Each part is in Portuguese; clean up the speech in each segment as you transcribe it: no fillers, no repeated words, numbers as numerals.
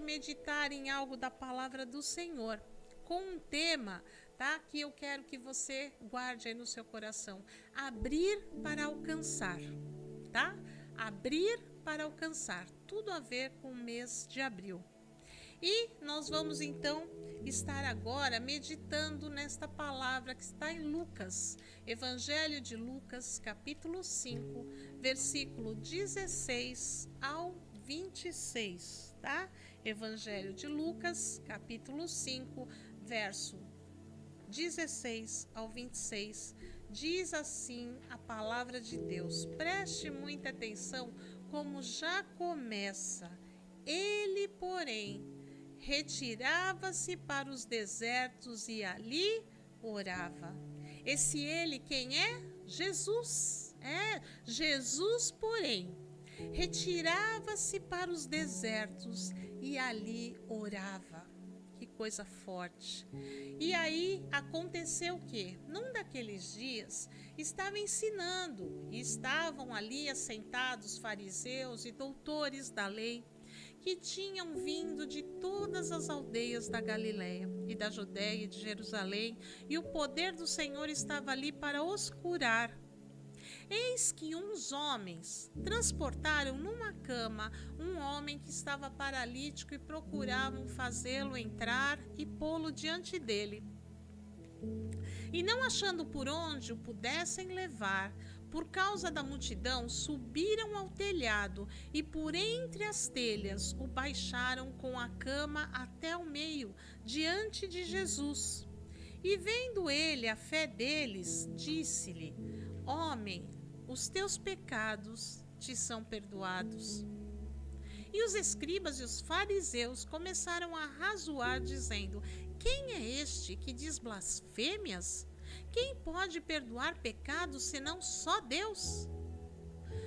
meditar em algo da palavra do Senhor, com um tema, tá? Que eu quero que você guarde aí no seu coração. Abrir para alcançar, tá? Abrir para alcançar. Tudo a ver com o mês de abril. E nós vamos então estar agora meditando nesta palavra que está em Lucas, Evangelho de Lucas, capítulo 5, versículo 16 ao 26, tá? Evangelho de Lucas, capítulo 5, verso 16 ao 26, diz assim a palavra de Deus. Preste muita atenção como já começa. Ele, porém, retirava-se para os desertos e ali orava. Esse ele quem é? Jesus. Jesus, porém, retirava-se para os desertos e ali orava. Que coisa forte. E aí aconteceu o quê? Num daqueles dias estava ensinando e estavam ali assentados fariseus e doutores da lei que tinham vindo de todas as aldeias da Galiléia e da Judéia e de Jerusalém, e o poder do Senhor estava ali para os curar. Eis que uns homens transportaram numa cama um homem que estava paralítico e procuravam fazê-lo entrar e pô-lo diante dele. E não achando por onde o pudessem levar, por causa da multidão, subiram ao telhado e por entre as telhas o baixaram com a cama até o meio, diante de Jesus. E vendo ele a fé deles, disse-lhe: Homem, os teus pecados te são perdoados. E os escribas e os fariseus começaram a razoar, dizendo: Quem é este que diz blasfêmias? Quem pode perdoar pecados senão só Deus?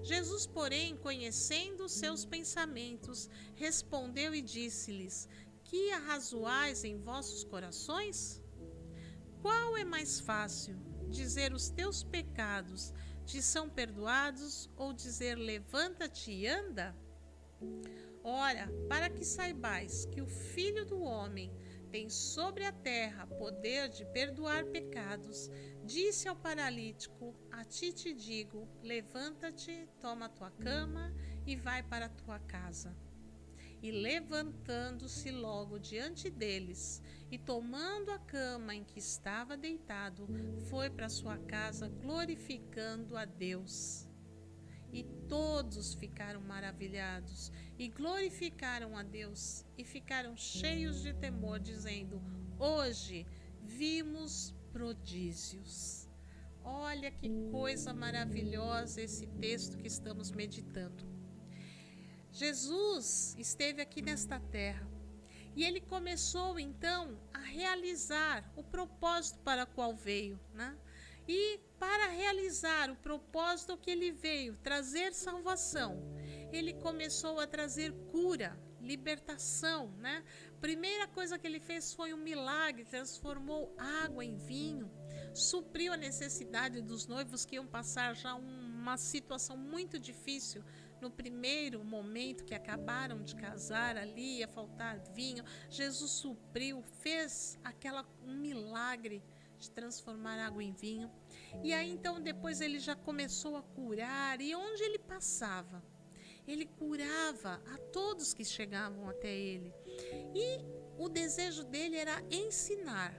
Jesus, porém, conhecendo os seus pensamentos, respondeu e disse-lhes: Que arrazoais em vossos corações? Qual é mais fácil, dizer os teus pecados te são perdoados ou dizer levanta-te e anda? Ora, para que saibais que o Filho do Homem tem sobre a terra poder de perdoar pecados, disse ao paralítico: A ti te digo, levanta-te, toma a tua cama e vai para a tua casa. E levantando-se logo diante deles, e tomando a cama em que estava deitado, foi para sua casa glorificando a Deus. E todos ficaram maravilhados e glorificaram a Deus e ficaram cheios de temor, dizendo: Hoje vimos prodígios. Olha que coisa maravilhosa esse texto que estamos meditando. Jesus esteve aqui nesta terra e ele começou então a realizar o propósito para o qual veio, né? E para realizar o propósito que ele veio, trazer salvação, ele começou a trazer cura, libertação, né? Primeira coisa que ele fez foi um milagre, transformou água em vinho, supriu a necessidade dos noivos que iam passar já uma situação muito difícil no primeiro momento que acabaram de casar ali, ia faltar vinho. Jesus supriu, fez um milagre de transformar água em vinho. E aí então depois ele já começou a curar, e onde ele passava, ele curava a todos que chegavam até ele. E o desejo dele era ensinar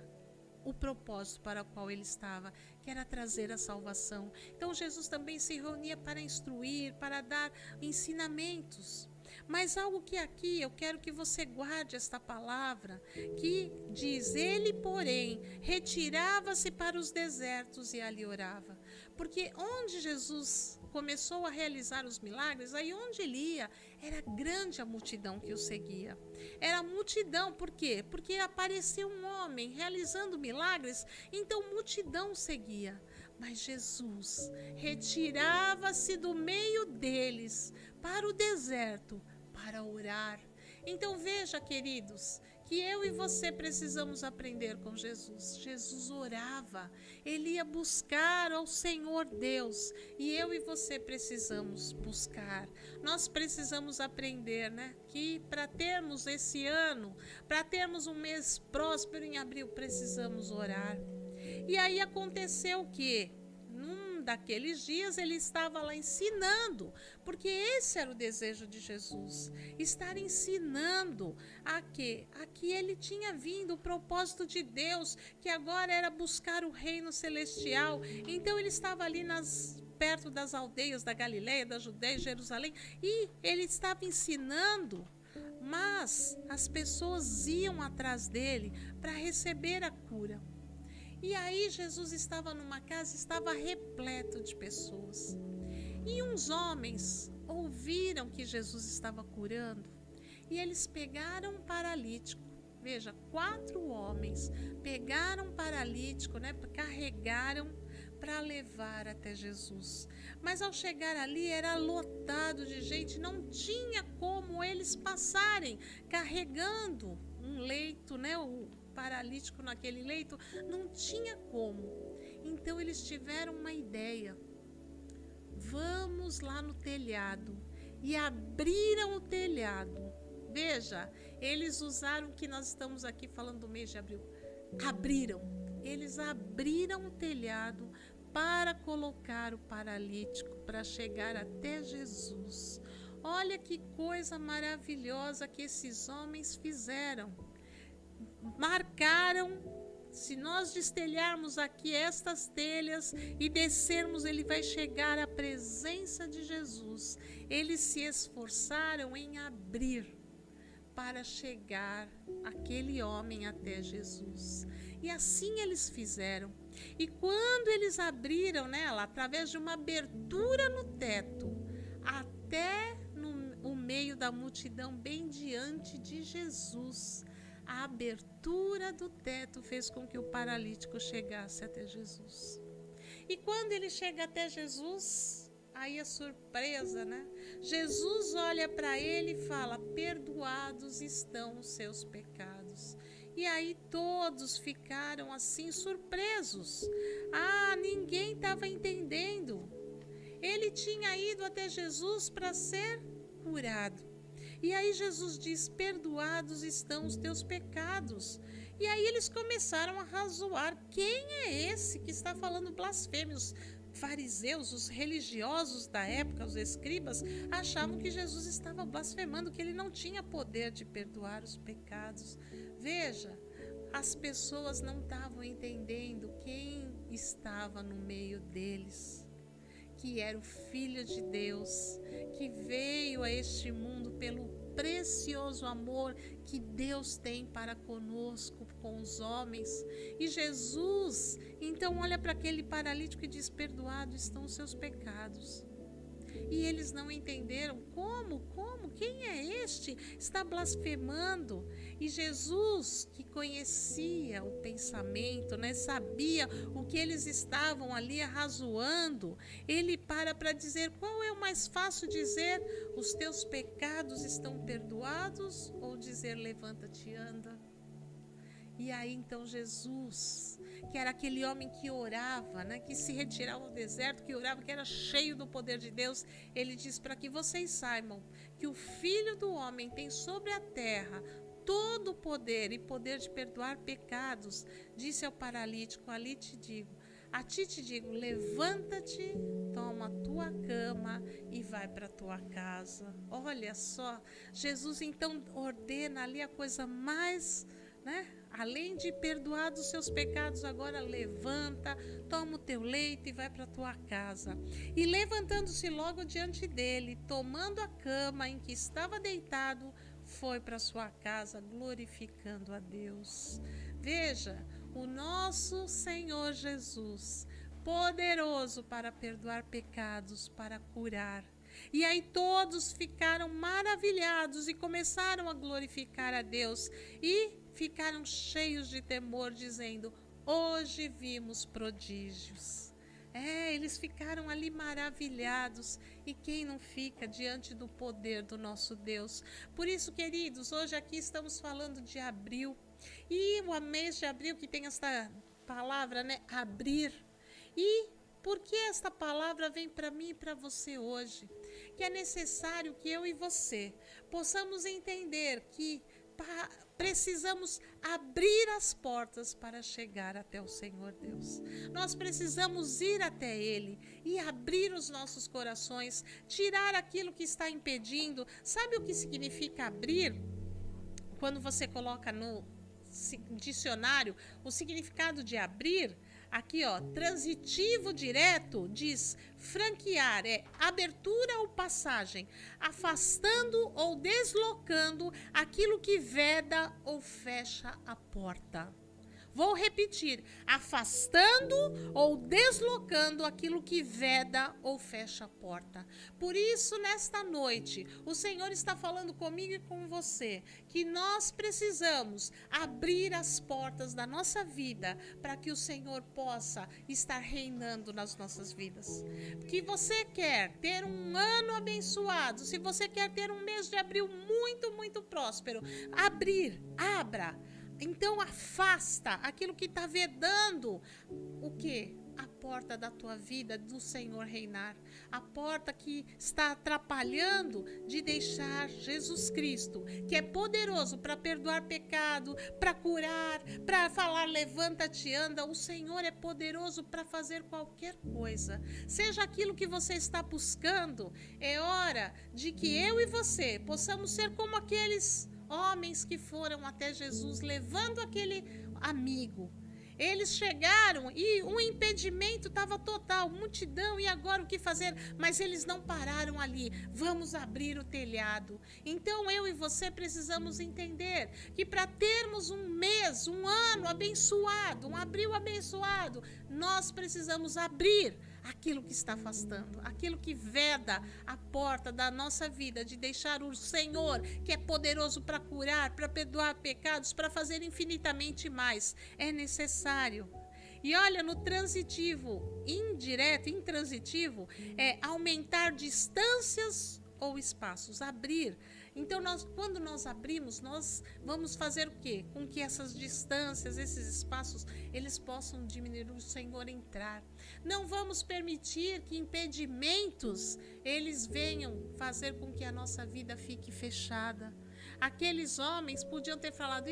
o propósito para o qual ele estava, que era trazer a salvação. Então Jesus também se reunia para instruir, para dar ensinamentos. Mas algo que aqui eu quero que você guarde esta palavra, que diz: ele, porém, retirava-se para os desertos e ali orava. Porque onde Jesus começou a realizar os milagres, aí onde ele ia, era grande a multidão que o seguia. Era a multidão, por quê? Porque apareceu um homem realizando milagres, então multidão seguia. Mas Jesus retirava-se do meio deles para o deserto, para orar. Então veja, queridos, que eu e você precisamos aprender com Jesus. Jesus orava, ele ia buscar ao Senhor Deus, e eu e você precisamos buscar. Nós precisamos aprender, né, que para termos esse ano, para termos um mês próspero em abril, precisamos orar. E aí aconteceu o quê? Num daqueles dias ele estava lá ensinando, porque esse era o desejo de Jesus, estar ensinando a que ele tinha vindo, o propósito de Deus, que agora era buscar o reino celestial. Então ele estava ali perto das aldeias da Galileia, da Judeia, Jerusalém, e ele estava ensinando, mas as pessoas iam atrás dele para receber a cura. E aí Jesus estava numa casa, estava repleto de pessoas. E uns homens ouviram que Jesus estava curando, e eles pegaram um paralítico. Veja, 4 homens pegaram um paralítico, né, carregaram para levar até Jesus. Mas ao chegar ali era lotado de gente, não tinha como eles passarem carregando um leito, né, o paralítico naquele leito, não tinha como. Então eles tiveram uma ideia: vamos lá no telhado. E abriram o telhado. Veja, eles usaram o que nós estamos aqui falando do mês de abril. Eles abriram o telhado para colocar o paralítico para chegar até Jesus. Olha que coisa maravilhosa que esses homens fizeram. Marcaram. Se nós destelharmos aqui estas telhas e descermos, ele vai chegar à presença de Jesus. Eles se esforçaram em abrir para chegar aquele homem até Jesus. E assim eles fizeram. E quando eles abriram, né, lá, através de uma abertura no teto, até no meio da multidão, bem diante de Jesus, a abertura do teto fez com que o paralítico chegasse até Jesus. E quando ele chega até Jesus, aí a surpresa, né? Jesus olha para ele e fala: perdoados estão os seus pecados. E aí todos ficaram assim surpresos. Ninguém estava entendendo. Ele tinha ido até Jesus para ser curado. E aí Jesus diz: perdoados estão os teus pecados. E aí eles começaram a razoar: quem é esse que está falando blasfêmias? Os fariseus, os religiosos da época, os escribas, achavam que Jesus estava blasfemando, que ele não tinha poder de perdoar os pecados. Veja, as pessoas não estavam entendendo quem estava no meio deles, que era o Filho de Deus, que veio a este mundo pelo precioso amor que Deus tem para conosco, com os homens. E Jesus, então, olha para aquele paralítico e diz: perdoados estão os seus pecados. E eles não entenderam. Como? Quem é este? Está blasfemando. E Jesus, que conhecia o pensamento, né, sabia o que eles estavam ali arrazoando, ele para dizer: qual é o mais fácil dizer, os teus pecados estão perdoados, ou dizer, levanta-te e anda? E aí então Jesus, que era aquele homem que orava, né, que se retirava ao deserto, que orava, que era cheio do poder de Deus, ele diz: para que vocês saibam que o Filho do Homem tem sobre a terra todo o poder e poder de perdoar pecados, disse ao paralítico: a ti te digo, levanta-te, toma a tua cama e vai para a tua casa. Olha só, Jesus então ordena ali a coisa mais, né? Além de perdoar dos seus pecados, agora levanta, toma o teu leito e vai para a tua casa. E levantando-se logo diante dele, tomando a cama em que estava deitado, foi para sua casa, glorificando a Deus. Veja, o nosso Senhor Jesus, poderoso para perdoar pecados, para curar. E aí todos ficaram maravilhados e começaram a glorificar a Deus e ficaram cheios de temor, dizendo: hoje vimos prodígios. Eles ficaram ali maravilhados. E quem não fica diante do poder do nosso Deus? Por isso, queridos, hoje aqui estamos falando de abril. E o mês de abril que tem essa palavra, né? Abrir. E por que esta palavra vem para mim e para você hoje? Que é necessário que eu e você possamos entender que precisamos abrir as portas para chegar até o Senhor Deus. Nós precisamos ir até Ele e abrir os nossos corações, tirar aquilo que está impedindo. Sabe o que significa abrir? Quando você coloca no dicionário o significado de abrir, aqui ó, transitivo direto, diz franquear, é abertura ou passagem, afastando ou deslocando aquilo que veda ou fecha a porta. Vou repetir, afastando ou deslocando aquilo que veda ou fecha a porta. Por isso, nesta noite, o Senhor está falando comigo e com você, que nós precisamos abrir as portas da nossa vida para que o Senhor possa estar reinando nas nossas vidas. Que você quer ter um ano abençoado, se você quer ter um mês de abril muito, muito próspero, abra. Então afasta aquilo que está vedando o quê? A porta da tua vida, do Senhor reinar. A porta que está atrapalhando de deixar Jesus Cristo, que é poderoso para perdoar pecado, para curar, para falar levanta-te, anda. O Senhor é poderoso para fazer qualquer coisa. Seja aquilo que você está buscando, é hora de que eu e você possamos ser como aqueles homens que foram até Jesus levando aquele amigo. Eles chegaram e um impedimento estava total, multidão, e agora o que fazer? Mas eles não pararam ali. Vamos abrir o telhado. Então eu e você precisamos entender que para termos um mês, um ano abençoado, um abril abençoado, nós precisamos abrir aquilo que está afastando, aquilo que veda a porta da nossa vida, de deixar o Senhor, que é poderoso para curar, para perdoar pecados, para fazer infinitamente mais. É necessário. E olha, no transitivo, indireto, intransitivo, é aumentar distâncias ou espaços, abrir. Então, quando nós abrimos, nós vamos fazer o quê? Com que essas distâncias, esses espaços, eles possam diminuir, o Senhor entrar. Não vamos permitir que impedimentos, eles venham fazer com que a nossa vida fique fechada. Aqueles homens podiam ter falado,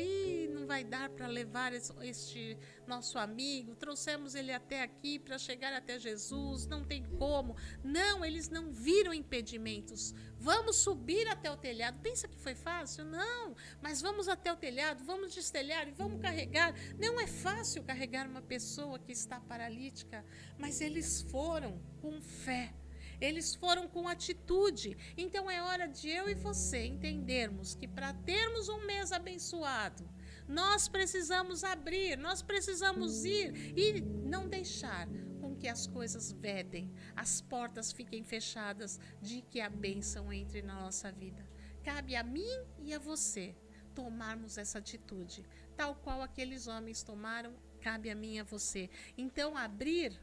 não vai dar para levar este nosso amigo, trouxemos ele até aqui para chegar até Jesus, não tem como. Não, eles não viram impedimentos. Vamos subir até o telhado. Pensa que foi fácil? Não, mas vamos até o telhado, vamos destelhar e vamos carregar. Não é fácil carregar uma pessoa que está paralítica, mas eles foram com fé. Eles foram com atitude. Então é hora de eu e você entendermos que para termos um mês abençoado, nós precisamos abrir, nós precisamos ir e não deixar com que as coisas vedem, as portas fiquem fechadas, de que a bênção entre na nossa vida. Cabe a mim e a você tomarmos essa atitude, tal qual aqueles homens tomaram, cabe a mim e a você. Então abrir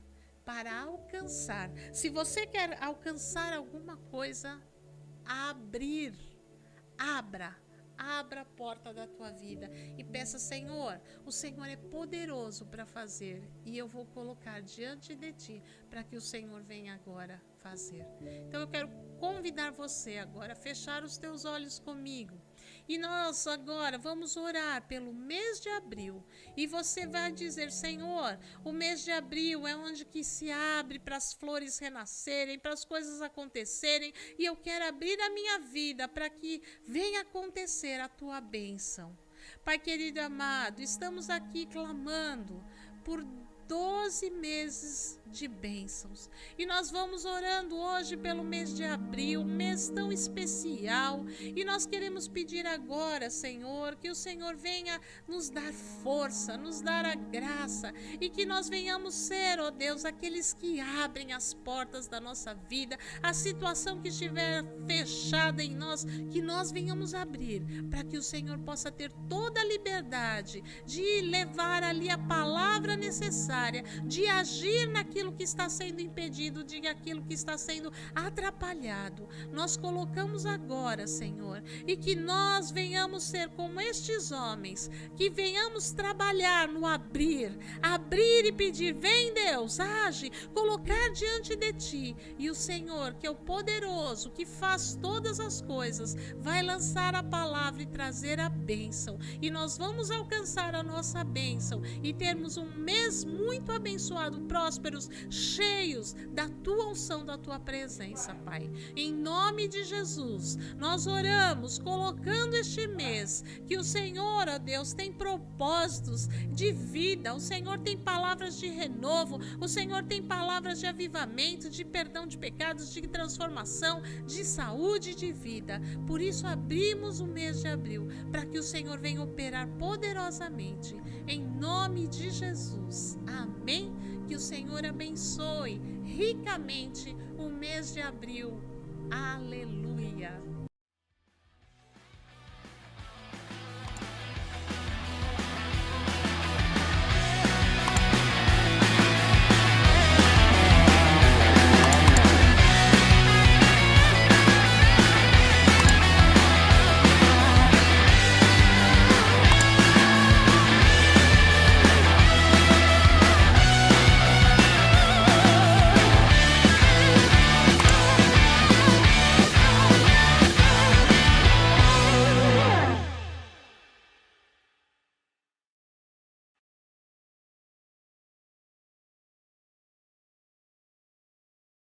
para alcançar. Se você quer alcançar alguma coisa, abra a porta da tua vida e peça, Senhor, o Senhor é poderoso para fazer e eu vou colocar diante de ti para que o Senhor venha agora fazer. Então eu quero convidar você agora a fechar os teus olhos comigo. E nós agora vamos orar pelo mês de abril. E você vai dizer, Senhor, o mês de abril é onde que se abre para as flores renascerem, para as coisas acontecerem. E eu quero abrir a minha vida para que venha acontecer a tua bênção. Pai querido amado, estamos aqui clamando por 12 meses de bênçãos. E nós vamos orando hoje pelo mês de abril, um mês tão especial. E nós queremos pedir agora, Senhor, que o Senhor venha nos dar força, nos dar a graça. E que nós venhamos ser, ó Deus, aqueles que abrem as portas da nossa vida. A situação que estiver fechada em nós, que nós venhamos abrir, para que o Senhor possa ter toda a liberdade de levar ali a palavra necessária, de agir naquilo aquilo que está sendo impedido, de aquilo que está sendo atrapalhado. Nós colocamos agora, Senhor, e que nós venhamos ser como estes homens, que venhamos trabalhar no abrir e pedir, vem Deus, age, colocar diante de ti, e o Senhor, que é o poderoso, que faz todas as coisas, vai lançar a palavra e trazer a bênção, e nós vamos alcançar a nossa bênção e termos um mês muito abençoado, prósperos, cheios da tua unção, da tua presença, Pai. Em nome de Jesus, nós oramos colocando este mês que o Senhor, ó Deus, tem propósitos de vida, o Senhor tem palavras de renovo, o Senhor tem palavras de avivamento, de perdão de pecados, de transformação, de saúde e de vida. Por isso abrimos o mês de abril, para que o Senhor venha operar poderosamente, em nome de Jesus. Amém? Que o Senhor abençoe ricamente o mês de abril. Aleluia!